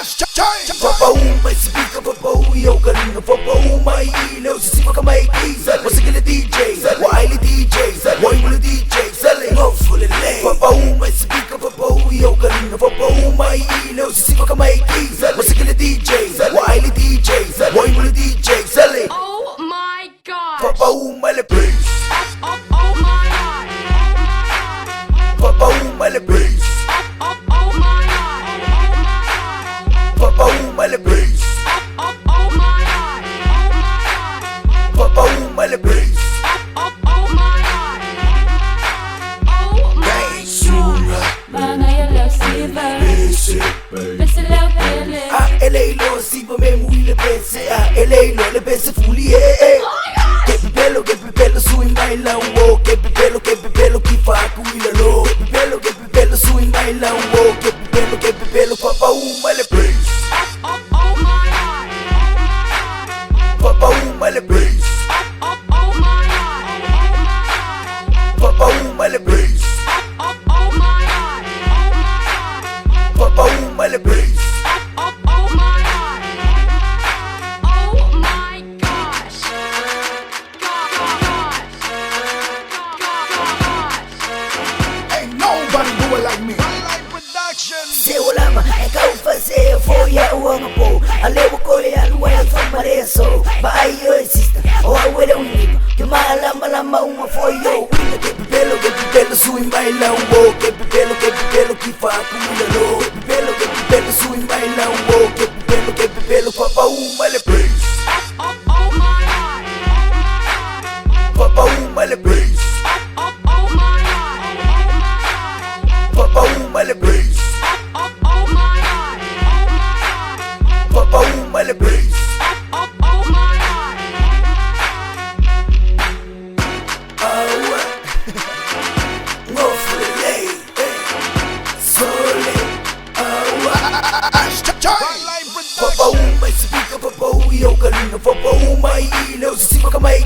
Faapa may speaker, Faapa yaw ka rin. Faapa may ilaw, sisipa ka may diesel. Masigil na DJ, Wiley DJ, Wiley DJ, selling off for the leg. Faapa may speaker, Faapa yaw ka rin. Faapa may ilaw, sisipa ka may diesel. Masigil na DJ, Wiley DJ, Wiley DJ, selling. Oh my God. Faapa may bass. Oh my God. Faapa may bass. Oh my God. Faapa may bass. Oh my God. Faapa may bass. Oh my God. Oh my Sura, Mga yellow silver, bese leo pele. LA lo sipa me muy le pese. LA lo le pese fully. Que pipelo sui mai la wo. Que pipelo ki fa kuila lo. Que pipelo sui mai la wo. Que pipelo Faapa may bass. Oh my God. Faapa may bass. Oh my God. Faapa may bass. Oh my God. Faapa may bass. Oh my God. Oh my gosh. Ain't nobody do it like me. FRONTLINE PRODUCTIon. Se olama, ikaw fazer foya uanga po. Alewa ko ya luwa famareso. Ba ayo sister, o awere unipa. Que malama uma foyo. Que pipelo sui mai la wo. Que pipelo ki fa kumila lo. Que pipelo sui mai la wo. Que pipelo Faapa may bass. Oh my God. Faapa may bass. Oh my God. Faapa may bass. Oh my God. Faapa may bass. Oh my God. Awa, ngofule, sole, awa. FRONTLINE Faapa PRODUCTIon. may speaker, Faapa yaw ka rin. Faapa may ilaw, sisipa ka may